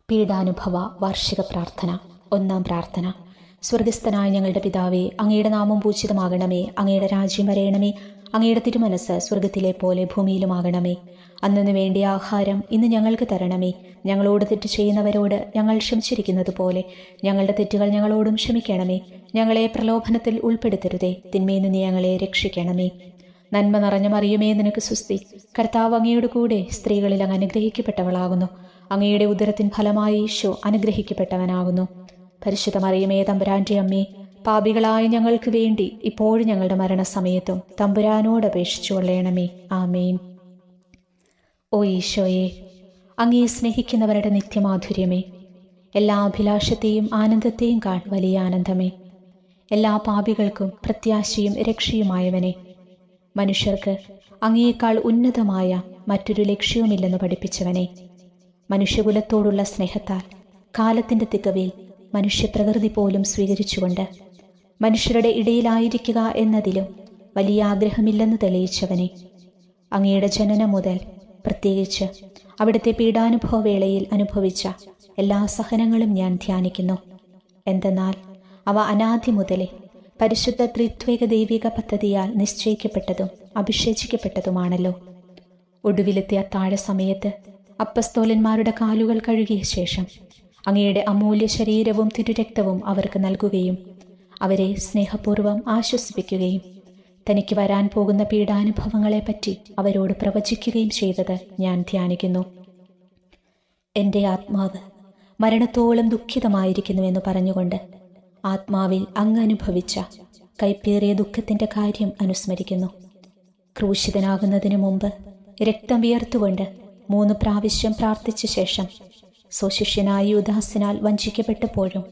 പീഡാനുഭവ വാർഷിക പ്രാർത്ഥന. ഒന്നാം പ്രാർത്ഥന. സ്വർഗസ്ഥനായ ഞങ്ങളുടെ പിതാവേ, അങ്ങയുടെ നാമം പൂജിതമാകണമേ. അങ്ങയുടെ രാജ്യം വരയണമേ. അങ്ങയുടെ തിരുമനസ് സ്വർഗത്തിലെ പോലെ ഭൂമിയിലുമാകണമേ. അന്നു വേണ്ടിയ ആഹാരം ഇന്ന് ഞങ്ങൾക്ക് തരണമേ. ഞങ്ങളോട് തെറ്റ് ചെയ്യുന്നവരോട് ഞങ്ങൾ ക്ഷമിച്ചിരിക്കുന്നത് പോലെ ഞങ്ങളുടെ തെറ്റുകൾ ഞങ്ങളോടും ക്ഷമിക്കണമേ. ഞങ്ങളെ പ്രലോഭനത്തിൽ ഉൾപ്പെടുത്തരുതേ, തിന്മയിൽ നിന്ന് ഞങ്ങളെ രക്ഷിക്കണമേ. നന്മ നിറഞ്ഞ മറിയമേ, നിനക്ക് സുസ്തി. കർത്താവ് അങ്ങയുടെ കൂടെ സ്ത്രീകളിൽ അങ്ങ് അനുഗ്രഹിക്കപ്പെട്ടവളാകുന്നു. അങ്ങയുടെ ഉദരത്തിൻ ഫലമായി ഈശോ അനുഗ്രഹിക്കപ്പെട്ടവനാകുന്നു. പരിശുദ്ധ മറിയമേ, തമ്പുരാന്റെ അമ്മേ, പാപികളായ ഞങ്ങൾക്ക് വേണ്ടി ഇപ്പോഴും ഞങ്ങളുടെ മരണസമയത്തും തമ്പുരാനോട് അപേക്ഷിച്ചു കൊള്ളണമേ. ആമേൻ. ഓ ഈശോയെ, അങ്ങേ സ്നേഹിക്കുന്നവരുടെ നിത്യമാധുര്യമേ, എല്ലാ അഭിലാഷത്തെയും ആനന്ദത്തെയും കാൾ വലിയ ആനന്ദമേ, എല്ലാ പാപികൾക്കും പ്രത്യാശയും രക്ഷയുമായവനെ, മനുഷ്യർക്ക് അങ്ങയേക്കാൾ ഉന്നതമായ മറ്റൊരു ലക്ഷ്യവുമില്ലെന്ന് പഠിപ്പിച്ചവനെ, മനുഷ്യകുലത്തോടുള്ള സ്നേഹത്താൽ കാലത്തിൻ്റെ തികവിൽ മനുഷ്യപ്രകൃതി പോലും സ്വീകരിച്ചുകൊണ്ട് മനുഷ്യരുടെ ഇടയിലായിരിക്കുക എന്നതിലും വലിയ ആഗ്രഹമില്ലെന്ന് തെളിയിച്ചവനെ, അങ്ങയുടെ ജനനം മുതൽ പ്രത്യേകിച്ച് അവിടുത്തെ പീഡാനുഭവ വേളയിൽ അനുഭവിച്ച എല്ലാ സഹനങ്ങളും ഞാൻ ധ്യാനിക്കുന്നു. എന്തെന്നാൽ അവ അനാദി മുതലേ പരിശുദ്ധ ത്രിത്വേക ദൈവിക പദ്ധതിയാൽ നിശ്ചയിക്കപ്പെട്ടതും അഭിഷേചിക്കപ്പെട്ടതുമാണല്ലോ. ഒടുവിലത്തെ അത്താഴ സമയത്ത് അപ്പസ്തോലന്മാരുടെ കാലുകൾ കഴുകിയ ശേഷം അങ്ങയുടെ അമൂല്യ ശരീരവും തിരുരക്തവും അവർക്ക് നൽകുകയും അവരെ സ്നേഹപൂർവ്വം ആശ്വസിപ്പിക്കുകയും തനിക്ക് വരാൻ പോകുന്ന പീഡാനുഭവങ്ങളെപ്പറ്റി അവരോട് പ്രവചിക്കുകയും ചെയ്തത് ഞാൻ ധ്യാനിക്കുന്നു. എൻ്റെ ആത്മാവ് മരണത്തോളം ദുഃഖിതമായിരിക്കുന്നുവെന്ന് പറഞ്ഞുകൊണ്ട് ആത്മാവിൽ അങ്ങ് അനുഭവിച്ച കൈപ്പേറിയ ദുഃഖത്തിൻ്റെ കാര്യം അനുസ്മരിക്കുന്നു. ക്രൂശിതനാകുന്നതിനു മുമ്പ് രക്തം വിയർത്തുകൊണ്ട് 3 പ്രാവശ്യം പ്രാർത്ഥിച്ച ശേഷം സ്വശിഷ്യനായ യൂദാസിനാൽ വഞ്ചിക്കപ്പെട്ടപ്പോഴും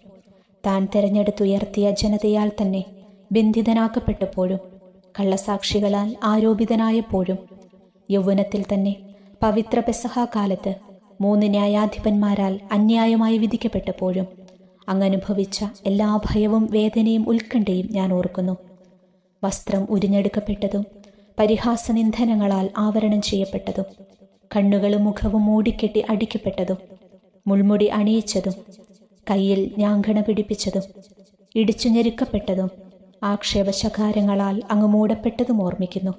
താൻ തെരഞ്ഞെടുത്തുയർത്തിയ ജനതയാൽ തന്നെ ബന്ധിതനാക്കപ്പെട്ടപ്പോഴും കള്ളസാക്ഷികളാൽ ആരോപിതനായപ്പോഴും യൗവനത്തിൽ തന്നെ പവിത്ര പെസഹ കാലത്ത് 3 ന്യായാധിപന്മാരാൽ അന്യായമായി വിധിക്കപ്പെട്ടപ്പോഴും അങ്ങനുഭവിച്ച എല്ലാ ഭയവും വേദനയും ഉത്കണ്ഠയും ഞാൻ ഓർക്കുന്നു. വസ്ത്രം ഉരിഞ്ഞെടുക്കപ്പെട്ടതും പരിഹാസനിന്ദനങ്ങളാൽ ആവരണം ചെയ്യപ്പെട്ടതും കണ്ണുകളും മുഖവും മൂടിക്കെട്ടി അടിക്കപ്പെട്ടതും മുൾമുടി അണിയിച്ചതും കയ്യിൽ ഞാങ്കണ പിടിപ്പിച്ചതും ഇടിച്ചു ഞെരുക്കപ്പെട്ടതും ആക്ഷേപശകാരങ്ങളാൽ അങ്ങ് മൂടപ്പെട്ടതും ഓർമ്മിക്കുന്നു.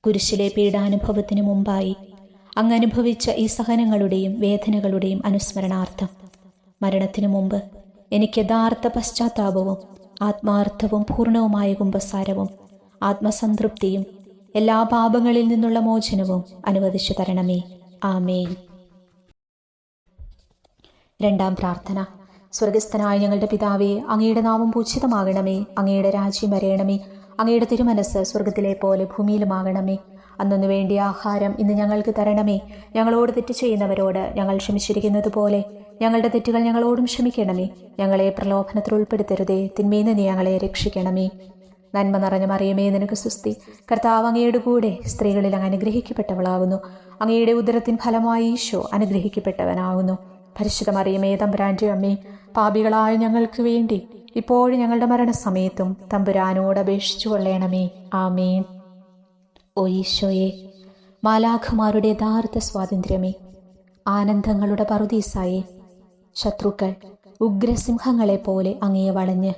കുരിശിലെ പീഡാനുഭവത്തിനു മുമ്പായി അങ്ങ് അനുഭവിച്ച ഈ സഹനങ്ങളുടെയും വേദനകളുടെയും അനുസ്മരണാർത്ഥം മരണത്തിനു മുമ്പ് എനിക്ക് യഥാർത്ഥ പശ്ചാത്താപവും ആത്മാർത്ഥവും പൂർണ്ണവുമായ കുമ്പസാരവും ആത്മസംതൃപ്തിയും എല്ലാ പാപങ്ങളിൽ നിന്നുള്ള മോചനവും അനുവദിച്ചു തരണമേ. ആമേൻ. രണ്ടാം പ്രാർത്ഥന. സ്വർഗസ്ഥനായ ഞങ്ങളുടെ പിതാവേ, അങ്ങയുടെ നാമം പൂജിതമാകണമേ. അങ്ങയുടെ രാജ്യം വരയണമേ. അങ്ങയുടെ തിരുമനസ് സ്വർഗത്തിലെ പോലെ ഭൂമിയിലുമാകണമേ. അന്നു വേണ്ടിയ ആഹാരം ഇന്ന് ഞങ്ങൾക്ക് തരണമേ. ഞങ്ങളോട് തെറ്റ് ചെയ്യുന്നവരോട് ഞങ്ങൾ ക്ഷമിച്ചിരിക്കുന്നത് പോലെ ഞങ്ങളുടെ തെറ്റുകൾ ഞങ്ങളോടും ക്ഷമിക്കണമേ. ഞങ്ങളെ പ്രലോഭനത്തിൽ ഉൾപ്പെടുത്തരുതേ, തിന്മയിൽ നിന്ന് ഞങ്ങളെ രക്ഷിക്കണമേ. നന്മ നിറഞ്ഞ മറിയമേ, നിനക്ക് സുസ്തി. കർത്താവ് അങ്ങയുടെ കൂടെ സ്ത്രീകളിൽ അങ്ങ് അനുഗ്രഹിക്കപ്പെട്ടവളാകുന്നു. അങ്ങയുടെ ഉദരത്തിൻ ഫലമായി ഈശോ അനുഗ്രഹിക്കപ്പെട്ടവനാകുന്നു. പരിശുദ്ധ മറിയമേ, തമ്പുരാന്റെ അമ്മേ, പാപികളായ ഞങ്ങൾക്ക് വേണ്ടി ഇപ്പോഴും ഞങ്ങളുടെ മരണസമയത്തും തമ്പുരാനോട് അപേക്ഷിച്ചു കൊള്ളണമേ. ആമേൻ. ഓ ഈശോയെ, മാലാഖമാരുടെ യഥാർത്ഥ സ്വാതന്ത്ര്യമേ, ആനന്ദങ്ങളുടെ പറുദീസായേ, ശത്രുക്കൾ ഉഗ്രസിംഹങ്ങളെപ്പോലെ അങ്ങയെ വളഞ്ഞ്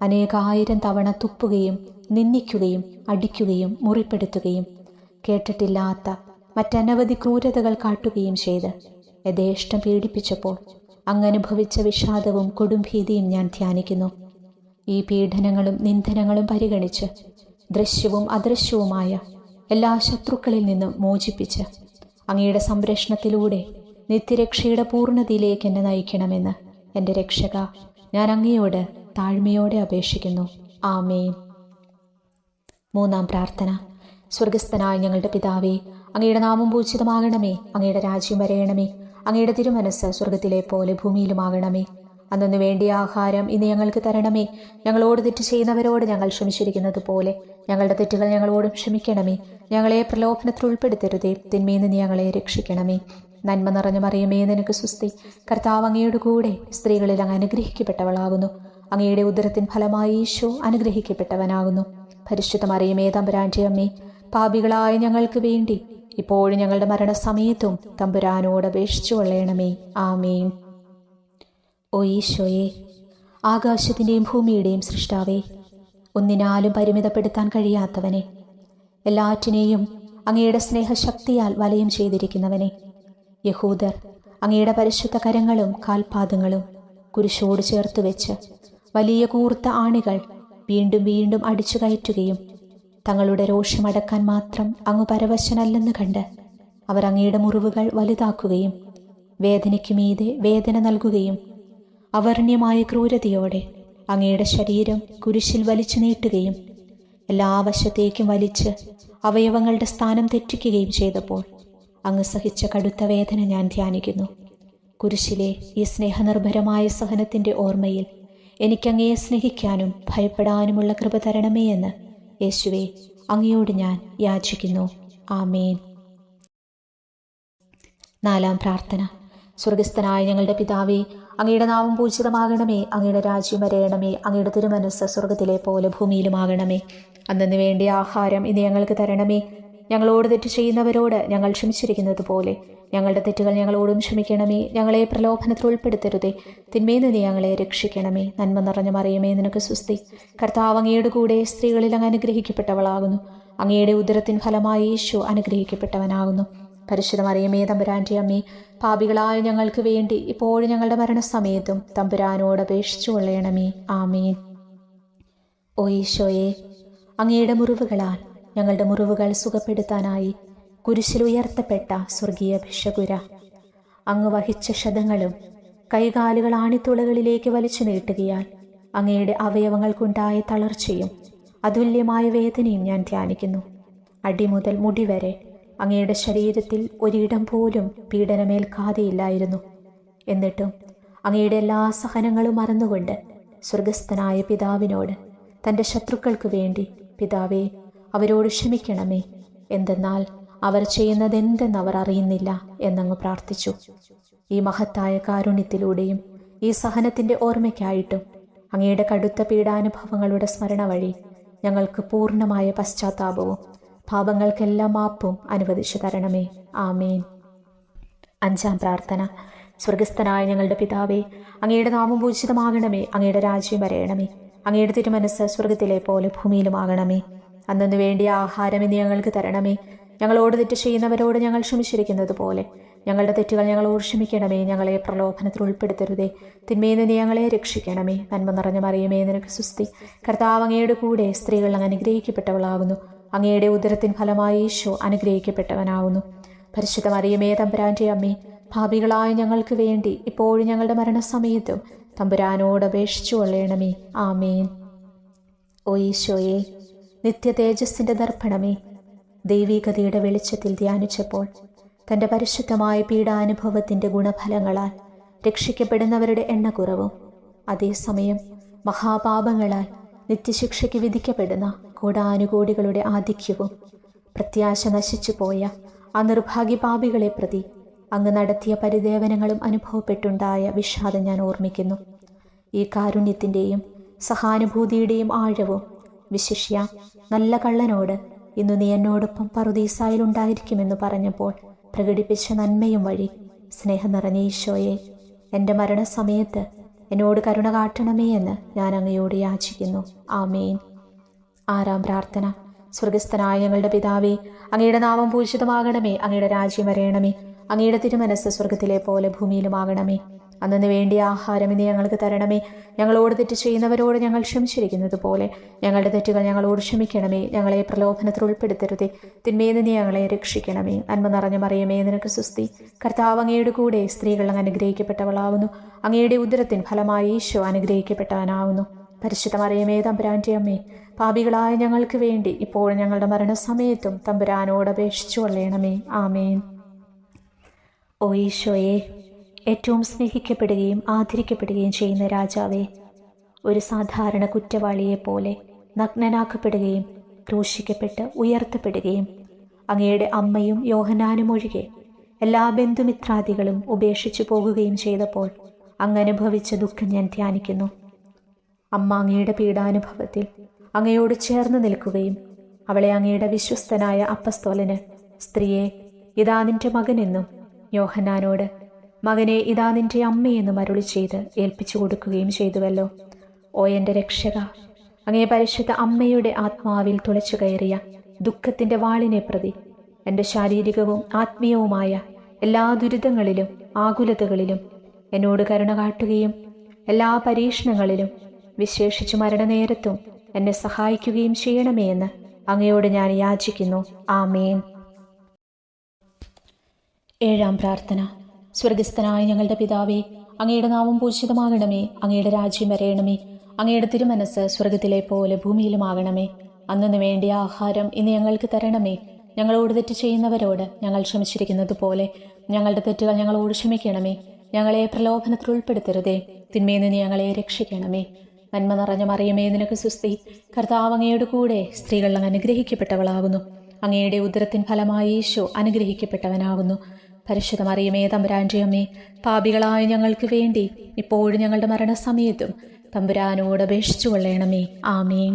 അനേകായിരം തവണ തുപ്പുകയും നിന്ദിക്കുകയും അടിക്കുകയും മുറിപ്പെടുത്തുകയും കേട്ടിട്ടില്ലാത്ത മറ്റനവധി ക്രൂരതകൾ കാട്ടുകയും ചെയ്ത് യഥേഷ്ടം പീഡിപ്പിച്ചപ്പോൾ അങ്ങനുഭവിച്ച വിഷാദവും കൊടുംഭീതിയും ഞാൻ ധ്യാനിക്കുന്നു. ഈ പീഡനങ്ങളും നിന്ദനങ്ങളും പരിഗണിച്ച് ദൃശ്യവും അദൃശ്യവുമായ എല്ലാ ശത്രുക്കളിൽ നിന്നും മോചിപ്പിച്ച് അങ്ങയുടെ സംരക്ഷണത്തിലൂടെ നിത്യരക്ഷയുടെ പൂർണ്ണതയിലേക്ക് എന്നെ നയിക്കണമെന്ന് എൻ്റെ രക്ഷക, ഞാൻ അങ്ങയോട് താഴ്മയോടെ അപേക്ഷിക്കുന്നു. ആമേൻ. മൂന്നാം പ്രാർത്ഥന. സ്വർഗസ്ഥനായ ഞങ്ങളുടെ പിതാവേ, അങ്ങയുടെ നാമം പൂജിതമാകണമേ. അങ്ങയുടെ രാജ്യം വരയണമേ. അങ്ങയുടെ തിരുമനസ് സ്വർഗത്തിലെ പോലെ ഭൂമിയിലുമാകണമേ. അന്നു വേണ്ടിയ ആഹാരം ഇന്ന് ഞങ്ങൾക്ക് തരണമേ. ഞങ്ങളോട് തെറ്റ് ചെയ്യുന്നവരോട് ഞങ്ങൾ ക്ഷമിച്ചിരിക്കുന്നത് പോലെ ഞങ്ങളുടെ തെറ്റുകൾ ഞങ്ങളോടും ക്ഷമിക്കണമേ. ഞങ്ങളെ പ്രലോഭനത്തിൽ ഉൾപ്പെടുത്തരുതേ, തിന്മയിൽ നിന്ന് ഞങ്ങളെ രക്ഷിക്കണമേ. നന്മ നിറഞ്ഞ മറിയമേ, നിനക്ക് സുസ്തി. കർത്താവ് അങ്ങയുടെ കൂടെ സ്ത്രീകളിൽ അങ്ങ് അനുഗ്രഹിക്കപ്പെട്ടവളാകുന്നു. അങ്ങയുടെ ഉദരത്തിൻ ഫലമായി ഈശോ അനുഗ്രഹിക്കപ്പെട്ടവനാകുന്നു. പരിശുദ്ധ മറിയമേ, തമ്പുരാന്റെ അമ്മേ, പാപികളായ ഞങ്ങൾക്ക് വേണ്ടി ഇപ്പോഴും ഞങ്ങളുടെ മരണസമയത്തും തമ്പുരാനോട് അപേക്ഷിച്ചു കൊള്ളണമേ. ആമേൻ. ഓ ഈശോയെ, ആകാശത്തിൻ്റെയും ഭൂമിയുടെയും സൃഷ്ടാവേ, ഒന്നിനാലും പരിമിതപ്പെടുത്താൻ കഴിയാത്തവനെ, എല്ലാറ്റിനെയും അങ്ങയുടെ സ്നേഹശക്തിയാൽ വലയം ചെയ്തിരിക്കുന്നവനെ, യഹൂദർ അങ്ങയുടെ പരിശുദ്ധ കരങ്ങളും കാൽപാദങ്ങളും കുരിശോട് ചേർത്ത് വെച്ച് വലിയ കൂർത്ത ആണികൾ വീണ്ടും വീണ്ടും അടിച്ചു കയറ്റുകയും തങ്ങളുടെ രോഷമടക്കാൻ മാത്രം അങ്ങ് പരവശനല്ലെന്ന് കണ്ട് അവർ അങ്ങയുടെ മുറിവുകൾ വലുതാക്കുകയും വേദനയ്ക്ക് മീതെ വേദന നൽകുകയും അവർണ്യമായ ക്രൂരതയോടെ അങ്ങയുടെ ശരീരം കുരിശിൽ വലിച്ചു നീട്ടുകയും എല്ലാ വശത്തേക്കും വലിച്ച് അവയവങ്ങളുടെ സ്ഥാനം തെറ്റിക്കുകയും ചെയ്തപ്പോൾ അങ്ങ് സഹിച്ച കടുത്ത വേദന ഞാൻ ധ്യാനിക്കുന്നു. കുരിശിലെ ഈ സ്നേഹനിർഭരമായ സഹനത്തിൻ്റെ ഓർമ്മയിൽ എനിക്കങ്ങയെ സ്നേഹിക്കാനും ഭയപ്പെടാനുമുള്ള കൃപ തരണമേ എന്ന് യേശുവേ അങ്ങയോട് ഞാൻ യാചിക്കുന്നു. ആമേൻ. 4-ാം പ്രാർത്ഥന. സ്വർഗസ്ഥനായ ഞങ്ങളുടെ പിതാവേ, അങ്ങയുടെ നാമം പൂജിതമാകണമേ. അങ്ങയുടെ രാജ്യം വരയണമേ. അങ്ങയുടെ തിരുമനസ്സ് സ്വർഗത്തിലെ പോലെ ഭൂമിയിലുമാകണമേ. അന്നു വേണ്ടിയ ആഹാരം ഇന്ന് ഞങ്ങൾക്ക് തരണമേ. ഞങ്ങളോട് തെറ്റ് ചെയ്യുന്നവരോട് ഞങ്ങൾ ക്ഷമിച്ചിരിക്കുന്നത് പോലെ ഞങ്ങളുടെ തെറ്റുകൾ ഞങ്ങളോടും ക്ഷമിക്കണമേ. ഞങ്ങളെ പ്രലോഭനത്തിൽ ഉൾപ്പെടുത്തരുതേ, തിന്മയിൽ നിന്ന് ഞങ്ങളെ രക്ഷിക്കണമേ. നന്മ നിറഞ്ഞ മറിയമേ, നിനക്ക് സ്വസ്തി. കർത്താവ് അങ്ങയുടെ കൂടെ സ്ത്രീകളിൽ അങ്ങ് അനുഗ്രഹിക്കപ്പെട്ടവളാകുന്നു. അങ്ങയുടെ ഉദരത്തിൻ ഫലമായി യേശു അനുഗ്രഹിക്കപ്പെട്ടവനാകുന്നു. പരിശുദ്ധ മറിയമേ, തമ്പുരാൻ്റെ അമ്മേ, പാപികളായ ഞങ്ങൾക്ക് വേണ്ടി ഇപ്പോഴും ഞങ്ങളുടെ മരണസമയത്തും തമ്പുരാനോട് അപേക്ഷിച്ചു കൊള്ളണമേ. ആമേൻ. ഓ ഈശോയെ, അങ്ങയുടെ മുറിവുകളാൽ ഞങ്ങളുടെ മുറിവുകൾ സുഖപ്പെടുത്താനായി കുരിശിൽ ഉയർത്തപ്പെട്ട സ്വർഗീയ ഭിഷകുര, അങ്ങ് വഹിച്ച ക്ഷതങ്ങളും കൈകാലുകൾ ആണിത്തുളകളിലേക്ക് വലിച്ചു നീട്ടുകയാൽ അങ്ങയുടെ അവയവങ്ങൾക്കുണ്ടായ തളർച്ചയും അതുല്യമായ വേദനയും ഞാൻ ധ്യാനിക്കുന്നു. അടിമുതൽ മുടി വരെ അങ്ങയുടെ ശരീരത്തിൽ ഒരിടം പോലും പീഡനമേൽക്കാതെയില്ലായിരുന്നു. എന്നിട്ടും അങ്ങയുടെ എല്ലാ സഹനങ്ങളും മറന്നുകൊണ്ട് സ്വർഗസ്ഥനായ പിതാവിനോട് തൻ്റെ ശത്രുക്കൾക്ക് വേണ്ടി, പിതാവേ അവരോട് ക്ഷമിക്കണമേ, എന്തെന്നാൽ അവർ ചെയ്യുന്നതെന്തെന്ന് അവർ അറിയുന്നില്ല എന്നങ്ങ് പ്രാർത്ഥിച്ചു. ഈ മഹത്തായ കാരുണ്യത്തിലൂടെയും ഈ സഹനത്തിൻ്റെ ഓർമ്മയ്ക്കായിട്ടും അങ്ങയുടെ കടുത്ത പീഡാനുഭവങ്ങളുടെ സ്മരണ വഴി ഞങ്ങൾക്ക് പൂർണ്ണമായ പശ്ചാത്താപവും പാപങ്ങൾക്കെല്ലാം മാപ്പും അനുവദിച്ചു തരണമേ. ആമേൻ. 5-ാം പ്രാർത്ഥന. സ്വർഗസ്ഥനായ ഞങ്ങളുടെ പിതാവേ, അങ്ങയുടെ നാമം പൂജിതമാകണമേ. അങ്ങയുടെ രാജ്യം വരയണമേ. അങ്ങയുടെ തിരുമനസ്സ് സ്വർഗത്തിലെ പോലെ ഭൂമിയിലുമാകണമേ. അന്നു വേണ്ടിയ ആഹാരം ഇന്ന് ഞങ്ങൾക്ക് തരണമേ. ഞങ്ങളോട് തെറ്റ് ചെയ്യുന്നവരോട് ഞങ്ങൾ ക്ഷമിച്ചിരിക്കുന്നത് പോലെ ഞങ്ങളുടെ തെറ്റുകൾ ഞങ്ങളോട് ക്ഷമിക്കണമേ. ഞങ്ങളെ പ്രലോഭനത്തിൽ ഉൾപ്പെടുത്തരുതേ, തിന്മയിൽ നിന്ന് ഞങ്ങളെ രക്ഷിക്കണമേ. നന്മ നിറഞ്ഞ മറിയമേ, നിനക്ക് സ്വസ്തി. കർത്താവ് അങ്ങയുടെ കൂടെ സ്ത്രീകൾ അങ്ങ് അനുഗ്രഹിക്കപ്പെട്ടവളാകുന്നു. അങ്ങയുടെ ഉദരത്തിൻ ഫലമായി യേശു അനുഗ്രഹിക്കപ്പെട്ടവനാകുന്നു. പരിശുദ്ധ മറിയമേ, തമ്പുരാൻ്റെ അമ്മേ, പാപികളായ ഞങ്ങൾക്ക് വേണ്ടി ഇപ്പോഴും ഞങ്ങളുടെ മരണസമയത്തും തമ്പുരാനോട് അപേക്ഷിച്ചു കൊള്ളണമേ. ആമേൻ. ഓ ഈശോയെ, നിത്യ തേജസ്സിൻ്റെ ദർപ്പണമേ, ദൈവികതയുടെ വെളിച്ചത്തിൽ ധ്യാനിച്ചപ്പോൾ തൻ്റെ പരിശുദ്ധമായ പീഡാനുഭവത്തിൻ്റെ ഗുണഫലങ്ങളാൽ രക്ഷിക്കപ്പെടുന്നവരുടെ എണ്ണക്കുറവും അതേസമയം മഹാപാപങ്ങളാൽ നിത്യശിക്ഷയ്ക്ക് വിധിക്കപ്പെടുന്ന കോടാനുകോടികളുടെ ആധിക്യവും പ്രത്യാശ നശിച്ചു പോയ ആ നിർഭാഗ്യപാപികളെ പ്രതി അങ്ങ് നടത്തിയ പരിദേവനങ്ങളും അനുഭവപ്പെട്ടുണ്ടായ വിഷാദം ഞാൻ ഓർമ്മിക്കുന്നു. ഈ കാരുണ്യത്തിൻ്റെയും സഹാനുഭൂതിയുടെയും ആഴവും വിശിഷ്യ നല്ല കള്ളനോട് ഇന്നു നീ എന്നോടൊപ്പം പറുദീസായിലുണ്ടായിരിക്കുമെന്ന് പറഞ്ഞപ്പോൾ പ്രകടിപ്പിച്ച നന്മയും വഴി സ്നേഹം നിറഞ്ഞ ഈശോയെ, എൻ്റെ മരണസമയത്ത് എന്നോട് കരുണ കാട്ടണമേ എന്ന് ഞാൻ അങ്ങയോട് യാചിക്കുന്നു. ആമേൻ. 6-ാം പ്രാർത്ഥന. സ്വർഗസ്ഥനായ ഞങ്ങളുടെ പിതാവേ, അങ്ങയുടെ നാമം പൂജിതമാകണമേ. അങ്ങയുടെ രാജ്യം വരയണമേ. അങ്ങയുടെ തിരുമനസ്സ് സ്വർഗത്തിലെ പോലെ ഭൂമിയിലുമാകണമേ. അന്നു വേണ്ടിയ ആഹാരം ഇന്ന് ഞങ്ങൾക്ക് തരണമേ. ഞങ്ങളോട് തെറ്റ് ചെയ്യുന്നവരോട് ഞങ്ങൾ ക്ഷമിച്ചിരിക്കുന്നത് പോലെ ഞങ്ങളുടെ തെറ്റുകൾ ഞങ്ങളോട് ക്ഷമിക്കണമേ. ഞങ്ങളെ പ്രലോഭനത്തിൽ ഉൾപ്പെടുത്തരുതേ, തിന്മയിൽ നിന്ന് ഞങ്ങളെ രക്ഷിക്കണമേ. നന്മ നിറഞ്ഞ മറിയമേ, നിനക്ക് സ്വസ്തി. കർത്താവ് അങ്ങയുടെ കൂടെ സ്ത്രീകൾ അങ്ങ് അനുഗ്രഹിക്കപ്പെട്ടവളാകുന്നു. അങ്ങയുടെ ഉദരത്തിൻ ഫലമായി യേശു അനുഗ്രഹിക്കപ്പെട്ടവനാകുന്നു. പരിശുദ്ധ മറിയമേ, തമ്പുരാൻ്റെ അമ്മേ, പാപികളായ ഞങ്ങൾക്ക് വേണ്ടി ഇപ്പോഴും ഞങ്ങളുടെ മരണസമയത്തും തമ്പുരാനോട് അപേക്ഷിച്ചു കൊള്ളണമേ. ആമേൻ. ഓ ഈശോയെ, ഏറ്റവും സ്നേഹിക്കപ്പെടുകയും ആദരിക്കപ്പെടുകയും ചെയ്യുന്ന രാജാവേ, ഒരു സാധാരണ കുറ്റവാളിയെപ്പോലെ നഗ്നനാക്കപ്പെടുകയും ക്രൂശിക്കപ്പെട്ട് ഉയർത്തപ്പെടുകയും അങ്ങയുടെ അമ്മയും യോഹന്നാനും ഒഴികെ എല്ലാ ബന്ധുമിത്രാദികളും ഉപേക്ഷിച്ചു പോകുകയും ചെയ്തപ്പോൾ അങ്ങ് അനുഭവിച്ച ദുഃഖം ഞാൻ ധ്യാനിക്കുന്നു. അമ്മ അങ്ങയുടെ പീഡാനുഭവത്തിൽ അങ്ങയോട് ചേർന്ന് നിൽക്കുകയും അവളെ അങ്ങയുടെ വിശ്വസ്തനായ അപ്പസ്തോലന് സ്ത്രീയെ ഇതാ നിന്റെ മകനെന്നും യോഹന്നാനോട് മകനെ ഇതാ നിന്റെ അമ്മയെന്നും അരുളി ചെയ്ത് ഏൽപ്പിച്ചു കൊടുക്കുകയും ചെയ്തുവല്ലോ. ഓ എൻ്റെ രക്ഷക, അങ്ങേ പരിശുദ്ധ അമ്മയുടെ ആത്മാവിൽ തുളച്ചു കയറിയ ദുഃഖത്തിൻ്റെ വാളിനെ പ്രതി എൻ്റെ ശാരീരികവും ആത്മീയവുമായ എല്ലാ ദുരിതങ്ങളിലും ആകുലതകളിലും എന്നോട് കരുണ കാട്ടുകയും എല്ലാ പരീക്ഷണങ്ങളിലും വിശേഷിച്ചു മരണനേരത്തും എന്നെ സഹായിക്കുകയും ചെയ്യണമേ എന്ന് അങ്ങയോട് ഞാൻ യാചിക്കുന്നു. ആമേൻ. ഏഴാം പ്രാർത്ഥന. സ്വർഗസ്ഥനായ ഞങ്ങളുടെ പിതാവേ, അങ്ങയുടെ നാമം പൂജിതമാകണമേ. അങ്ങയുടെ രാജ്യം വരയണമേ. അങ്ങയുടെ തിരുമനസ് സ്വർഗത്തിലെ പോലെ ഭൂമിയിലുമാകണമേ. അന്നു വേണ്ടിയ ആഹാരം ഇന്ന് ഞങ്ങൾക്ക് തരണമേ. ഞങ്ങളോട് തെറ്റ് ചെയ്യുന്നവരോട് ഞങ്ങൾ ക്ഷമിച്ചിരിക്കുന്നത് പോലെ ഞങ്ങളുടെ തെറ്റുകൾ ഞങ്ങളോട് ക്ഷമിക്കണമേ. ഞങ്ങളെ പ്രലോഭനത്തിൽ ഉൾപ്പെടുത്തരുതേ, തിന്മയിൽ നിന്ന് ഞങ്ങളെ രക്ഷിക്കണമേ. നന്മ നിറഞ്ഞ മറിയമേ, നിനക്ക് സുസ്തി. കർത്താവ് അങ്ങയുടെ കൂടെ സ്ത്രീകൾ അങ്ങ് അനുഗ്രഹിക്കപ്പെട്ടവളാകുന്നു. അങ്ങയുടെ ഉദരത്തിൻ ഫലമായി ഈശോ അനുഗ്രഹിക്കപ്പെട്ടവനാകുന്നു. പരിശുദ്ധ മറിയമേ, തമ്പുരാൻ്റെ അമ്മേ, പാപികളായ ഞങ്ങൾക്ക് വേണ്ടി ഇപ്പോഴും ഞങ്ങളുടെ മരണസമയത്തും തമ്പുരാനോട് അപേക്ഷിച്ചു കൊള്ളണമേ. ആമേൻ.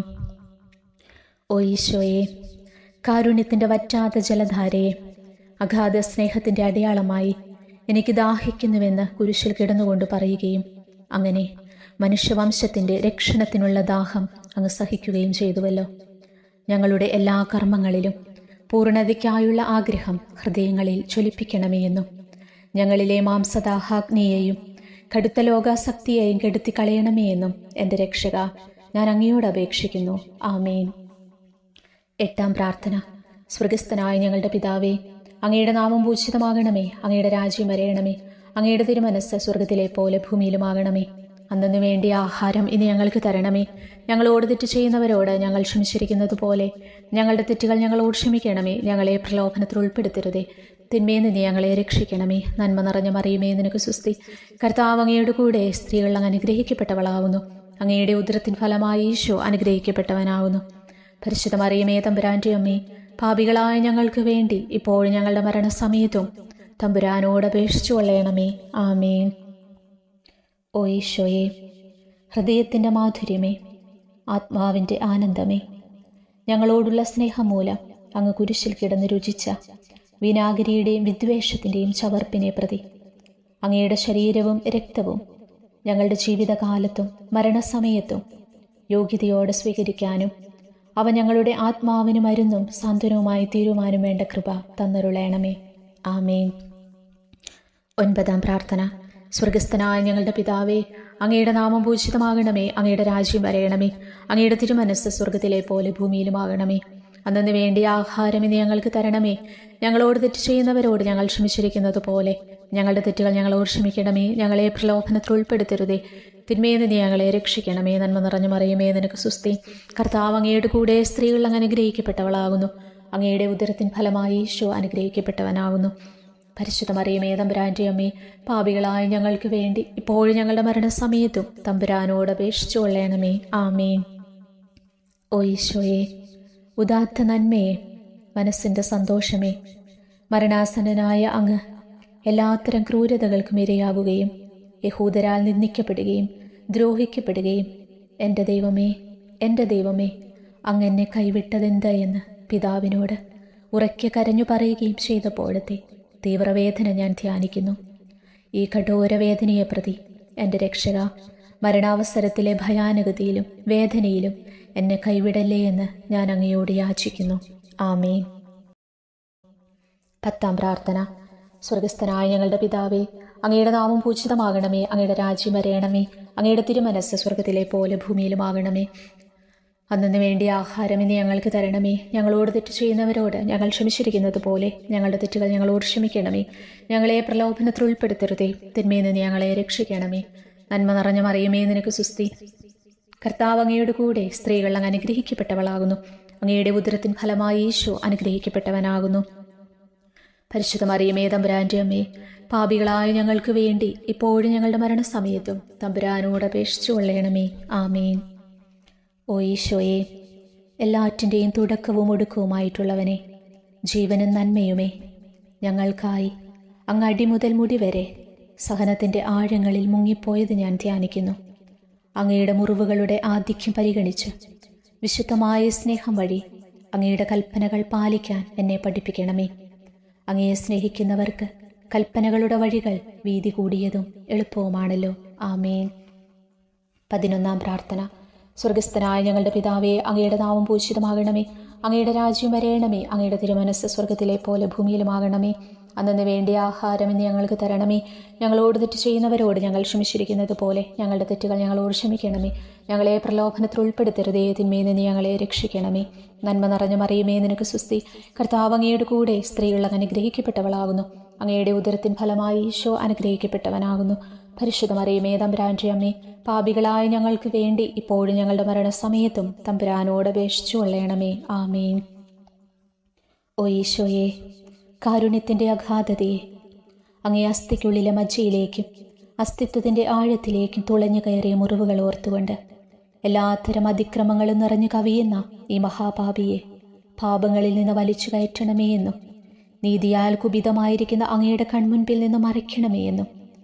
ഓ ഈശോയെ, കാരുണ്യത്തിൻ്റെ വറ്റാത്ത ജലധാരയെ, അഗാധ സ്നേഹത്തിൻ്റെ അടയാളമായി എനിക്ക് ദാഹിക്കുന്നുവെന്ന് കുരിശിൽ കിടന്നുകൊണ്ട് പറയുകയും അങ്ങനെ മനുഷ്യവംശത്തിൻ്റെ രക്ഷണത്തിനുള്ള ദാഹം അങ്ങ് സഹിക്കുകയും ചെയ്തുവല്ലോ. ഞങ്ങളുടെ എല്ലാ കർമ്മങ്ങളിലും പൂർണ്ണതയ്ക്കായുള്ള ആഗ്രഹം ഹൃദയങ്ങളിൽ ജ്വലിപ്പിക്കണമേ എന്നും ഞങ്ങളിലെ മാംസദാഹാഗ്നിയെയും കടുത്ത ലോകാസക്തിയെയും കെടുത്തി കളയണമേ എന്നും എൻ്റെ രക്ഷക ഞാൻ അങ്ങയോട് അപേക്ഷിക്കുന്നു. ആമേൻ. എട്ടാം പ്രാർത്ഥന. സ്വർഗസ്ഥനായ ഞങ്ങളുടെ പിതാവേ, അങ്ങയുടെ നാമം പൂജിതമാകണമേ. അങ്ങയുടെ രാജ്യം വരയണമേ. അങ്ങയുടെ തിരുമനസ് സ്വർഗത്തിലെ പോലെ ഭൂമിയിലുമാകണമേ. അന്നു വേണ്ടിയ ആഹാരം ഇനി ഞങ്ങൾക്ക് തരണമേ. ഞങ്ങളോട് തെറ്റ് ചെയ്യുന്നവരോട് ഞങ്ങൾ ക്ഷമിച്ചിരിക്കുന്നത് പോലെ ഞങ്ങളുടെ തെറ്റുകൾ ഞങ്ങളോട് ക്ഷമിക്കണമേ. ഞങ്ങളെ പ്രലോഭനത്തിൽ ഉൾപ്പെടുത്തരുതേ, തിന്മയിൽ നിന്ന് ഞങ്ങളെ രക്ഷിക്കണമേ. നന്മ നിറഞ്ഞ മറിയമേ, നിനക്ക് സുസ്തി. കർത്താവ് അങ്ങയുടെ കൂടെ സ്ത്രീകൾ അങ്ങ് അനുഗ്രഹിക്കപ്പെട്ടവളാകുന്നു. അങ്ങയുടെ ഉദരത്തിൻ ഫലമായി ഈശോ അനുഗ്രഹിക്കപ്പെട്ടവനാകുന്നു. പരിശുദ്ധ മറിയമേ, തമ്പുരാൻ്റെ അമ്മേ, പാപികളായ ഞങ്ങൾക്ക് വേണ്ടി ഇപ്പോഴും ഞങ്ങളുടെ മരണസമയത്തും തമ്പുരാനോട് അപേക്ഷിച്ചു കൊള്ളണമേ. ആമേൻ. ഓ ഈശോയെ, ഹൃദയത്തിൻ്റെ മാധുര്യമേ, ആത്മാവിൻ്റെ ആനന്ദമേ, ഞങ്ങളോടുള്ള സ്നേഹം മൂലം അങ്ങ് കുരിശിൽ കിടന്ന് രുചിച്ച വിനാഗിരിയുടെയും വിദ്വേഷത്തിൻ്റെയും ചവർപ്പിനെ പ്രതി അങ്ങയുടെ ശരീരവും രക്തവും ഞങ്ങളുടെ ജീവിതകാലത്തും മരണസമയത്തും യോഗ്യതയോടെ സ്വീകരിക്കാനും അവ ഞങ്ങളുടെ ആത്മാവിന് മരുന്നും സാന്ത്വനവുമായി തീരുമാനം വേണ്ട കൃപ തന്നരുളയണമേ. ആമേൻ. ഒൻപതാം പ്രാർത്ഥന. സ്വർഗസ്ഥനായ ഞങ്ങളുടെ പിതാവേ, അങ്ങയുടെ നാമം പൂജിതമാകണമേ. അങ്ങയുടെ രാജ്യം വരയണമേ. അങ്ങയുടെ തിരുമനസ് സ്വർഗത്തിലെ പോലെ ഭൂമിയിലുമാകണമേ. അന്നു വേണ്ടിയ ആഹാരം ഇനി ഞങ്ങൾക്ക് തരണമേ. ഞങ്ങളോട് തെറ്റ് ചെയ്യുന്നവരോട് ഞങ്ങൾ ക്ഷമിച്ചിരിക്കുന്നത് പോലെ ഞങ്ങളുടെ തെറ്റുകൾ ഞങ്ങളോട് ക്ഷമിക്കണമേ. ഞങ്ങളെ പ്രലോഭനത്തിൽ ഉൾപ്പെടുത്തരുതേ, തിന്മയിൽ നിന്ന് ഞങ്ങളെ രക്ഷിക്കണമേ. നന്മ നിറഞ്ഞ മറിയമേ, നിനക്ക് സുസ്തി. കർത്താവ് അങ്ങയുടെ കൂടെ സ്ത്രീകൾ അങ്ങ് അനുഗ്രഹിക്കപ്പെട്ടവളാകുന്നു. അങ്ങയുടെ ഉദരത്തിൻ ഫലമായി ഈശോ അനുഗ്രഹിക്കപ്പെട്ടവനാകുന്നു. പരിശുദ്ധ മറിയമേ, തമ്പുരാൻ്റെ അമ്മേ, പാപികളായ ഞങ്ങൾക്ക് വേണ്ടി ഇപ്പോഴും ഞങ്ങളുടെ മരണസമയത്തും തമ്പുരാനോട് അപേക്ഷിച്ചു കൊള്ളണമേ. ആമേൻ. ഓ ഈശോയെ, ഉദാത്ത നന്മയെ, മനസ്സിൻ്റെ സന്തോഷമേ, മരണാസന്നനായ അങ്ങ് എല്ലാത്തരം ക്രൂരതകൾക്കും ഇരയാകുകയും യഹൂദരാൽ നിന്ദിക്കപ്പെടുകയും ദ്രോഹിക്കപ്പെടുകയും എൻ്റെ ദൈവമേ, എൻ്റെ ദൈവമേ, അങ്ങ് എന്നെ കൈവിട്ടതെന്ത് എന്ന് പിതാവിനോട് ഉറക്കെ കരഞ്ഞു പറയുകയും ചെയ്തപ്പോഴത്തെ തീവ്രവേദന ഞാൻ ധ്യാനിക്കുന്നു. ഈ കഠോരവേദനയെ പ്രതി എൻ്റെ രക്ഷക, മരണാവസരത്തിലെ ഭയാനകതയിലും വേദനയിലും എന്നെ കൈവിടല്ലേ എന്ന് ഞാൻ അങ്ങയോട് യാചിക്കുന്നു. ആമേൻ. പത്താം പ്രാർത്ഥന. സ്വർഗസ്ഥനായ ഞങ്ങളുടെ പിതാവേ, അങ്ങയുടെ നാമം പൂജിതമാകണമേ. അങ്ങയുടെ രാജ്യം വരയണമേ. അങ്ങയുടെ തിരുമനസ് സ്വർഗത്തിലെ പോലെ ഭൂമിയിലുമാകണമേ. അന്നു വേണ്ടിയ ആഹാരം ഇനി ഞങ്ങൾക്ക് തരണമേ. ഞങ്ങളോട് തെറ്റ് ചെയ്യുന്നവരോട് ഞങ്ങൾ ക്ഷമിച്ചിരിക്കുന്നത് പോലെ ഞങ്ങളുടെ തെറ്റുകൾ ഞങ്ങളോട് ക്ഷമിക്കണമേ. ഞങ്ങളെ പ്രലോഭനത്തിൽ ഉൾപ്പെടുത്തരുതേ, തിന്മയിൽ നിന്ന് ഞങ്ങളെ രക്ഷിക്കണമേ. നന്മ നിറഞ്ഞ മറിയമേ, നിനക്ക് സുസ്തി. കർത്താവ് അങ്ങയുടെ കൂടെ സ്ത്രീകൾ അങ്ങ് അനുഗ്രഹിക്കപ്പെട്ടവളാകുന്നു. അങ്ങയുടെ ഉദരത്തിൻ ഫലമായി ഈശോ അനുഗ്രഹിക്കപ്പെട്ടവനാകുന്നു. പരിശുദ്ധ മറിയമേ, തമ്പുരാൻ്റെ അമ്മേ, പാപികളായ ഞങ്ങൾക്ക് വേണ്ടി ഇപ്പോഴും ഞങ്ങളുടെ മരണസമയത്തും തമ്പുരാനോട് അപേക്ഷിച്ചു കൊള്ളണമേ. ആമേൻ. ഓ ഈശോയെ, എല്ലാറ്റിൻ്റെയും തുടക്കവും ഒടുക്കവുമായിട്ടുള്ളവനെ, ജീവനും നന്മയുമേ, ഞങ്ങൾക്കായി അങ്ങ് അടിമുതൽ മുടി വരെ സഹനത്തിൻ്റെ ആഴങ്ങളിൽ മുങ്ങിപ്പോയത് ഞാൻ ധ്യാനിക്കുന്നു. അങ്ങയുടെ മുറിവുകളുടെ ആധിക്യം പരിഗണിച്ച് വിശുദ്ധമായ സ്നേഹം വഴി അങ്ങയുടെ കൽപ്പനകൾ പാലിക്കാൻ എന്നെ പഠിപ്പിക്കണമേ. അങ്ങയെ സ്നേഹിക്കുന്നവർക്ക് കൽപ്പനകളുടെ വഴികൾ വീതി കൂടിയതും എളുപ്പവുമാണല്ലോ. ആമേൻ. 11-ാം പ്രാർത്ഥന. സ്വർഗസ്ഥനായ ഞങ്ങളുടെ പിതാവേ, അങ്ങയുടെ നാമം പൂജിതമാകണമേ. അങ്ങയുടെ രാജ്യം വരേണമേ. അങ്ങയുടെ തിരുമനസ്സ് സ്വർഗത്തിലെ പോലെ ഭൂമിയിലുമാകണമേ. അന്നു വേണ്ടിയ ആഹാരം ഇന്ന് ഞങ്ങൾക്ക് തരണമേ. ഞങ്ങളോട് തെറ്റ് ചെയ്യുന്നവരോട് ഞങ്ങൾ ക്ഷമിച്ചിരിക്കുന്നത് പോലെ ഞങ്ങളുടെ തെറ്റുകൾ ഞങ്ങളോട് ക്ഷമിക്കണമേ. ഞങ്ങളെ പ്രലോഭനത്തിൽ ഉൾപ്പെടുത്തരുതേ, തിന്മയിൽ നിന്ന് ഞങ്ങളെ രക്ഷിക്കണമേ. നന്മ നിറഞ്ഞ മറിയമേ, നിനക്ക് സുസ്തി. കർത്താവ് അങ്ങയുടെ കൂടെ സ്ത്രീകൾ അനുഗ്രഹിക്കപ്പെട്ടവളാകുന്നു. അങ്ങയുടെ ഉദരത്തിൻ ഫലമായി ഈശോ അനുഗ്രഹിക്കപ്പെട്ടവനാകുന്നു. പരിശുദ്ധ മറിയമേ, തമ്പുരാന്റെ അമ്മേ, പാപികളായ ഞങ്ങൾക്ക് വേണ്ടി ഇപ്പോഴും ഞങ്ങളുടെ മരണസമയത്തും തമ്പുരാനോട് അപേക്ഷിച്ചു കൊള്ളണമേ. ആമേൻ. ഓ ഈശോയെ, കാരുണ്യത്തിൻ്റെ അഗാധതയെ, അങ്ങേ അസ്ഥിക്കുള്ളിലെ മജ്ജയിലേക്കും അസ്തിത്വത്തിൻ്റെ ആഴത്തിലേക്കും തുളഞ്ഞു കയറിയ മുറിവുകൾ ഓർത്തുകൊണ്ട് എല്ലാത്തരം അതിക്രമങ്ങളും നിറഞ്ഞു കവിയുന്ന ഈ മഹാപാപിയെ പാപങ്ങളിൽ നിന്ന് വലിച്ചു കയറ്റണമേ എന്നും നീതിയാൽ കുപിതമായിരിക്കുന്ന അങ്ങയുടെ കൺമുൻപിൽ നിന്ന് മറയ്ക്കണമേ എന്നും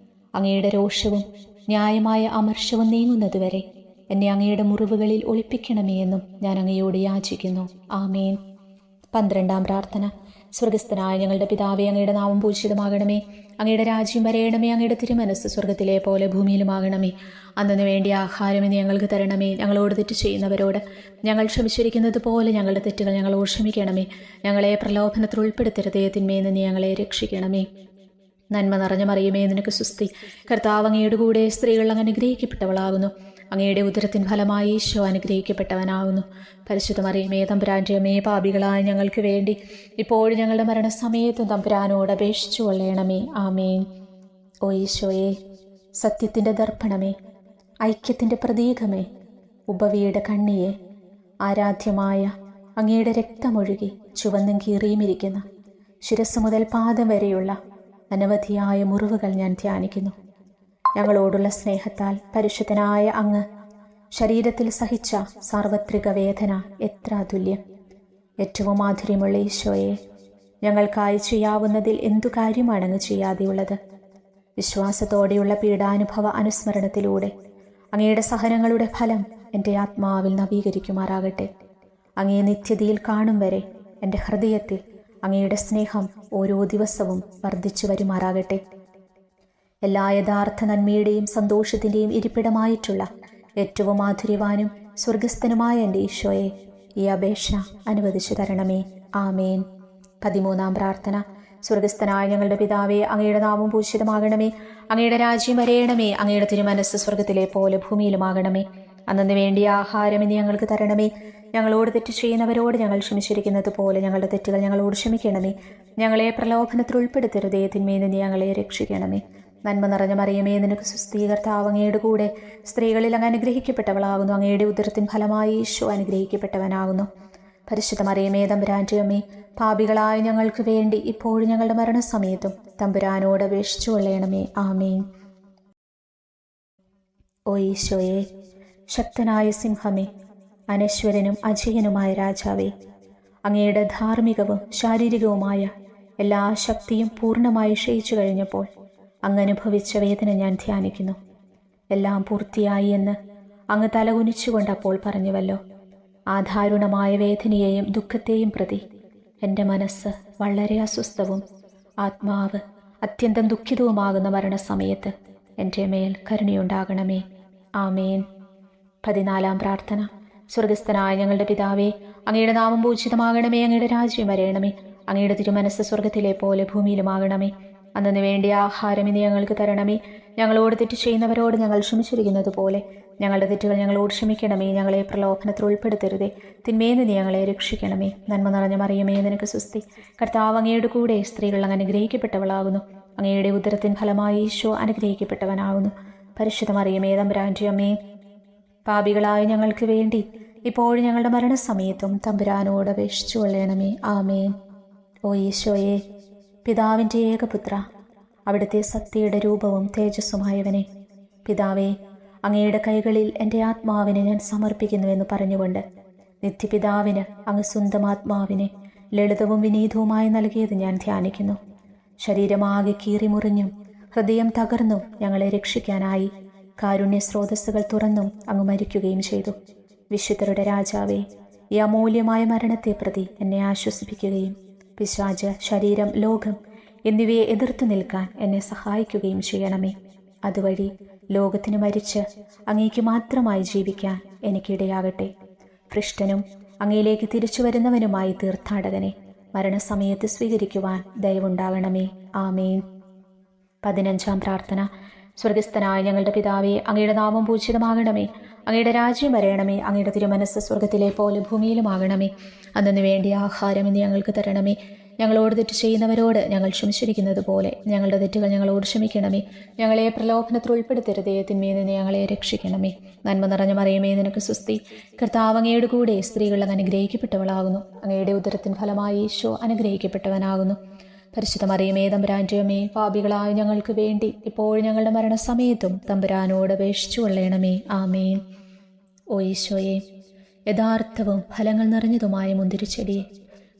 അങ്ങയുടെ രോഷവും ന്യായമായ അമർഷവും നീങ്ങുന്നതുവരെ എന്നെ അങ്ങയുടെ മുറിവുകളിൽ ഒളിപ്പിക്കണമേ എന്നും ഞാൻ അങ്ങയോട് യാചിക്കുന്നു. ആമേൻ. 12-ാം പ്രാർത്ഥന. സ്വർഗസ്ഥനായ ഞങ്ങളുടെ പിതാവേ, അങ്ങയുടെ നാമം പൂജിതമാകണമേ. അങ്ങയുടെ രാജ്യം വരേണമേ. അങ്ങയുടെ തിരുമനസ്സ് സ്വർഗത്തിലെ പോലെ ഭൂമിയിലുമാകണമേ. അന്നു വേണ്ടിയ ആഹാരം ഇന്ന് ഞങ്ങൾക്ക് തരണമേ. ഞങ്ങളോട് തെറ്റ് ചെയ്യുന്നവരോട് ഞങ്ങൾ ക്ഷമിച്ചിരിക്കുന്നത് പോലെ ഞങ്ങളുടെ തെറ്റുകൾ ഞങ്ങളോട് ക്ഷമിക്കണമേ. ഞങ്ങളെ പ്രലോഭനത്തിൽ ഉൾപ്പെടുത്തരുതേ, തിന്മയിൽ നിന്ന് ഞങ്ങളെ രക്ഷിക്കണമേ. നന്മ നിറഞ്ഞ മറിയമേ, നിനക്ക് സുസ്തി. കർത്താവ് അങ്ങയുടെ കൂടെ സ്ത്രീകൾ അങ്ങ് അനുഗ്രഹിക്കപ്പെട്ടവളാകുന്നു. അങ്ങയുടെ ഉദരത്തിൻ ഫലമായി ഈശോ അനുഗ്രഹിക്കപ്പെട്ടവനാകുന്നു. പരിശുദ്ധ മറിയമേ, തമ്പുരാന്റെ അമ്മേ, പാപികളായ ഞങ്ങൾക്ക് വേണ്ടി ഇപ്പോഴും ഞങ്ങളുടെ മരണസമയത്തും തമ്പുരാനോട് അപേക്ഷിച്ചു കൊള്ളണമേ. ആമേൻ. ഓ ഈശോയെ, സത്യത്തിൻ്റെ ദർപ്പണമേ, ഐക്യത്തിൻ്റെ പ്രതീകമേ, ഉപവിയുടെ കണ്ണിയെ, ആരാധ്യമായ അങ്ങയുടെ രക്തമൊഴുകി ചുവന്നും കീറിയുമിരിക്കുന്ന ശിരസ് മുതൽ പാദം വരെയുള്ള അനവധിയായ മുറിവുകൾ ഞാൻ ധ്യാനിക്കുന്നു. ഞങ്ങളോടുള്ള സ്നേഹത്താൽ പരിശുദ്ധനായ അങ്ങ് ശരീരത്തിൽ സഹിച്ച സാർവത്രിക വേദന എത്ര അതുല്യം. ഏറ്റവും മാധുര്യമുള്ള ഈശോയെ, ഞങ്ങൾക്കായി ചെയ്യാവുന്നതിൽ എന്തു കാര്യമാണ് അങ്ങ് ചെയ്യാതെയുള്ളത്? വിശ്വാസത്തോടെയുള്ള പീഡാനുഭവ അനുസ്മരണത്തിലൂടെ അങ്ങയുടെ സഹനങ്ങളുടെ ഫലം എൻ്റെ ആത്മാവിൽ നവീകരിക്കുമാറാകട്ടെ. അങ്ങയെ നിത്യതയിൽ കാണും വരെ എൻ്റെ ഹൃദയത്തിൽ അങ്ങയുടെ സ്നേഹം ഓരോ ദിവസവും വർദ്ധിച്ചു വരുമാറാകട്ടെ. എല്ലാ യഥാർത്ഥ നന്മയുടെയും സന്തോഷത്തിൻ്റെയും ഇരിപ്പിടമായിട്ടുള്ള ഏറ്റവും മാധുര്യവാനും സ്വർഗസ്ഥനുമായ എൻ്റെ ഈശോയെ, ഈ അപേക്ഷ അനുവദിച്ചു തരണമേ. ആമേൻ. 13-ാം പ്രാർത്ഥന. സ്വർഗസ്ഥനായ ഞങ്ങളുടെ പിതാവേ, അങ്ങയുടെ നാമം പൂജിതമാകണമേ. അങ്ങയുടെ രാജ്യം വരേണമേ. അങ്ങയുടെ തിരുമനസ്സ് സ്വർഗത്തിലെ പോലെ ഭൂമിയിലുമാകണമേ. അന്നു വേണ്ടിയ ആഹാരം ഇനി ഞങ്ങൾക്ക് തരണമേ. ഞങ്ങളോട് തെറ്റ് ചെയ്യുന്നവരോട് ഞങ്ങൾ ക്ഷമിച്ചിരിക്കുന്നത് പോലെ ഞങ്ങളുടെ തെറ്റുകൾ ഞങ്ങളോട് ക്ഷമിക്കണമേ. ഞങ്ങളെ പ്രലോഭനത്തിൽ ഉൾപ്പെടുത്തരുതേ, തിന്മയിൽ നിന്ന് ഞങ്ങളെ രക്ഷിക്കണമേ. നന്മ നിറഞ്ഞ മറിയമേ, നിനക്ക് സുസ്തി. കർത്താവ് അങ്ങയുടെ കൂടെ സ്ത്രീകളിൽ അങ്ങ് അനുഗ്രഹിക്കപ്പെട്ടവളാകുന്നു. അങ്ങയുടെ ഉദരത്തിൻ ഫലമായി ഈശോ അനുഗ്രഹിക്കപ്പെട്ടവനാകുന്നു. പരിശുദ്ധ മറിയമേ, തമ്പുരാന്റെ അമ്മേ, പാപികളായ ഞങ്ങൾക്ക് വേണ്ടി ഇപ്പോഴും ഞങ്ങളുടെ മരണസമയത്തും തമ്പുരാനോട് അപേക്ഷിച്ചു കൊള്ളണമേ. ആമേൻ. ഓ ഈശോയെ, ശക്തനായ സിംഹമേ, അനശ്വരനും അജയനുമായ രാജാവേ, അങ്ങയുടെ ധാർമ്മികവും ശാരീരികവുമായ എല്ലാ ശക്തിയും പൂർണ്ണമായി ക്ഷയിച്ചു കഴിഞ്ഞപ്പോൾ അങ്ങ് അനുഭവിച്ച വേദന ഞാൻ ധ്യാനിക്കുന്നു. എല്ലാം പൂർത്തിയായി എന്ന് അങ്ങ് തലകുനിച്ചുകൊണ്ട് അപ്പോൾ പറഞ്ഞുവല്ലോ. ആ ദാരുണമായ വേദനയെയും ദുഃഖത്തെയും പ്രതി എൻ്റെ മനസ്സ് വളരെ അസ്വസ്ഥവും ആത്മാവ് അത്യന്തം ദുഃഖിതവുമാകുന്ന മരണസമയത്ത് എൻ്റെ മേൽ കരുണയുണ്ടാകണമേ. ആമേൻ. 14-ാം പ്രാർത്ഥന. സ്വർഗസ്ഥനായ ഞങ്ങളുടെ പിതാവേ, അങ്ങയുടെ നാമം പൂജിതമാകണമേ. അങ്ങയുടെ രാജ്യം വരേണമേ. അങ്ങയുടെ തിരുമനസ്സ് സ്വർഗത്തിലെ പോലെ ഭൂമിയിലുമാകണമേ. അന്നു വേണ്ടിയ ആഹാരം ഇനി ഞങ്ങൾക്ക് തരണമേ. ഞങ്ങളോട് തെറ്റ് ചെയ്യുന്നവരോട് ഞങ്ങൾ ക്ഷമിച്ചിരിക്കുന്നത് പോലെ ഞങ്ങളുടെ തെറ്റുകൾ ഞങ്ങളോട് ക്ഷമിക്കണമേ. ഞങ്ങളെ പ്രലോഭനത്തിൽ ഉൾപ്പെടുത്തരുതേ, തിന്മയിൽ നിന്ന് ഞങ്ങളെ രക്ഷിക്കണമേ. നന്മ നിറഞ്ഞ മറിയമേ, നിനക്ക് സുസ്തി. കർത്താവ് അങ്ങയുടെ കൂടെ സ്ത്രീകൾ അങ്ങ് അനുഗ്രഹിക്കപ്പെട്ടവളാകുന്നു. അങ്ങയുടെ ഉദരത്തിൻ ഫലമായി ഈശോ അനുഗ്രഹിക്കപ്പെട്ടവനാകുന്നു. പരിശുദ്ധ മറിയമേ, തമ്പുരാന്റെ അമ്മേ, പാപികളായ ഞങ്ങൾക്ക് വേണ്ടി ഇപ്പോഴും ഞങ്ങളുടെ മരണസമയത്തും തമ്പുരാനോട് അപേക്ഷിച്ചു കൊള്ളണമേ. ആമേൻ. ഓ ഈശോയെ, പിതാവിൻ്റെ ഏകപുത്ര, അവിടുത്തെ സത്യയുടെ രൂപവും തേജസ്സുമായവനെ, പിതാവേ, അങ്ങയുടെ കൈകളിൽ എൻ്റെ ആത്മാവിനെ ഞാൻ സമർപ്പിക്കുന്നുവെന്ന് പറഞ്ഞുകൊണ്ട് നിത്യപിതാവിന് അങ്ങ് സ്വന്തം ആത്മാവിനെ ലളിതവും വിനീതവുമായി നൽകിയത് ഞാൻ ധ്യാനിക്കുന്നു. ശരീരമാകെ കീറിമുറിഞ്ഞും ഹൃദയം തകർന്നും ഞങ്ങളെ രക്ഷിക്കാനായി കാരുണ്യ സ്രോതസ്സുകൾ തുറന്നും അങ്ങ് മരിക്കുകയും ചെയ്തു. വിശുദ്ധരുടെ രാജാവേ, ഈ അമൂല്യമായ മരണത്തെ പ്രതി എന്നെ ആശ്വസിപ്പിക്കുകയും പിശാച്, ശരീരം, ലോകം എന്നിവയെ എതിർത്തു നിൽക്കാൻ എന്നെ സഹായിക്കുകയും ചെയ്യണമേ. അതുവഴി ലോകത്തിന് മരിച്ച് അങ്ങേക്ക് മാത്രമായി ജീവിക്കാൻ എനിക്കിടയാകട്ടെ. ഭ്രഷ്ടനും അങ്ങയിലേക്ക് തിരിച്ചു വരുന്നവനുമായി തീർത്ഥാടകനെ മരണസമയത്ത് സ്വീകരിക്കുവാൻ ദയവുണ്ടാകണമേ. ആമേൻ. 15-ാം പ്രാർത്ഥന. സ്വർഗസ്ഥനായ ഞങ്ങളുടെ പിതാവേ, അങ്ങയുടെ നാമം പൂജിതമാകണമേ. അങ്ങയുടെ രാജ്യം വരയണമേ. അങ്ങയുടെ തിരുമനസ്സ് സ്വർഗത്തിലെ പോലെ ഭൂമിയിലുമാകണമേ. അന്നു വേണ്ടിയ ആഹാരം ഇന്ന് ഞങ്ങൾക്ക് തരണമേ. ഞങ്ങളോട് തെറ്റ് ചെയ്യുന്നവരോട് ഞങ്ങൾ ക്ഷമിച്ചിരിക്കുന്നത് പോലെ ഞങ്ങളുടെ തെറ്റുകൾ ഞങ്ങളോട് ക്ഷമിക്കണമേ. ഞങ്ങളെ പ്രലോഭനത്തിൽ ഉൾപ്പെടുത്തരുതേ, തിന്മയിൽ നിന്ന് ഞങ്ങളെ രക്ഷിക്കണമേ. നന്മ നിറഞ്ഞ മറിയമേ, നിനക്ക് സ്വസ്തി. കർത്താവ് അങ്ങയുടെ കൂടെ സ്ത്രീകൾ അങ്ങ് അനുഗ്രഹിക്കപ്പെട്ടവളാകുന്നു. അങ്ങയുടെ ഉദരത്തിൻ ഫലമായി ഈശോ അനുഗ്രഹിക്കപ്പെട്ടവനാകുന്നു. പരിശുദ്ധ മറിയമേ, തമ്പുരാന്റെ അമ്മേ, പാപികളായ ഞങ്ങൾക്ക് വേണ്ടി ഇപ്പോഴും ഞങ്ങളുടെ മരണസമയത്തും തമ്പുരാനോട് അപേക്ഷിച്ചു കൊള്ളണമേ. ആമേൻ. ഓ ഈശോയെ, യഥാർത്ഥവും ഫലങ്ങൾ നിറഞ്ഞതുമായ മുന്തിരിച്ചെടിയെ,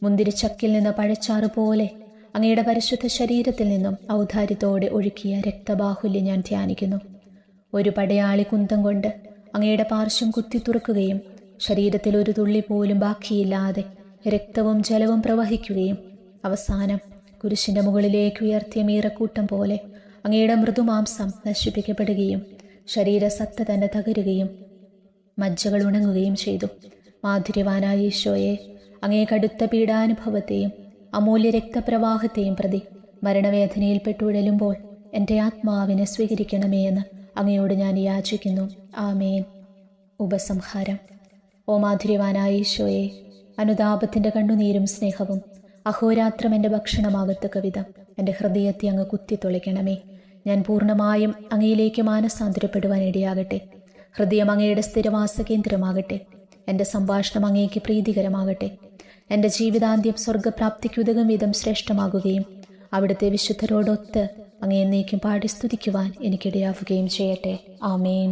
മുന്തിരിച്ചക്കിൽ നിന്ന് പഴച്ചാറ് പോലെ അങ്ങയുടെ പരിശുദ്ധ ശരീരത്തിൽ നിന്നും ഔദാര്യത്തോടെ ഒഴുക്കിയ രക്തബാഹുല്യം ഞാൻ ധ്യാനിക്കുന്നു. ഒരു പടയാളി കുന്തം കൊണ്ട് അങ്ങയുടെ പാർശ്വം കുത്തി തുറക്കുകയും ശരീരത്തിൽ ഒരു തുള്ളി പോലും ബാക്കിയില്ലാതെ രക്തവും ജലവും പ്രവഹിക്കുകയും അവസാനം കുരിശിന്റെ മുകളിലേക്ക് ഉയർത്തിയ മീറക്കൂട്ടം പോലെ അങ്ങയുടെ മൃദുമാംസം നശിപ്പിക്കപ്പെടുകയും ശരീരസത്ത തന്നെ തകരുകയും മജ്ജകൾ ഉണങ്ങുകയും ചെയ്തു. മാധുര്യവാനായ ഈശോയെ, അങ്ങേ കടുത്ത പീഡാനുഭവത്തെയും അമൂല്യ രക്തപ്രവാഹത്തെയും പ്രതി മരണവേദനയിൽ പെട്ടുഴലുമ്പോൾ എൻ്റെ ആത്മാവിനെ സ്വീകരിക്കണമേ എന്ന് അങ്ങയോട് ഞാൻ യാചിക്കുന്നു. ആമേൻ. ഉപസംഹാരം. ഓ മാധുര്യവാനായ ഈശോയെ, അനുതാപത്തിൻ്റെ കണ്ണുനീരും സ്നേഹവും അഹോരാത്രം എൻ്റെ ഭക്ഷണമാകത്തക്ക വിധം എൻ്റെ ഹൃദയത്തെ അങ്ങ് കുത്തിത്തൊളിക്കണമേ. ഞാൻ പൂർണ്ണമായും അങ്ങയിലേക്ക് മാനസാന്തരപ്പെടുവാൻ ഇടയാകട്ടെ. ഹൃദയം അങ്ങയുടെ സ്ഥിരവാസ കേന്ദ്രമാകട്ടെ. എൻ്റെ സംഭാഷണം അങ്ങേക്ക് പ്രീതികരമാകട്ടെ. എൻ്റെ ജീവിതാന്ത്യം സ്വർഗപ്രാപ്തിക്കുതകും വിധം ശ്രേഷ്ഠമാകുകയും അവിടുത്തെ വിശുദ്ധരോടൊത്ത് അങ്ങേ എന്നേക്കും പാടി സ്തുതിക്കുവാൻ എനിക്കിടയാവുകയും ചെയ്യട്ടെ. ആമേൻ.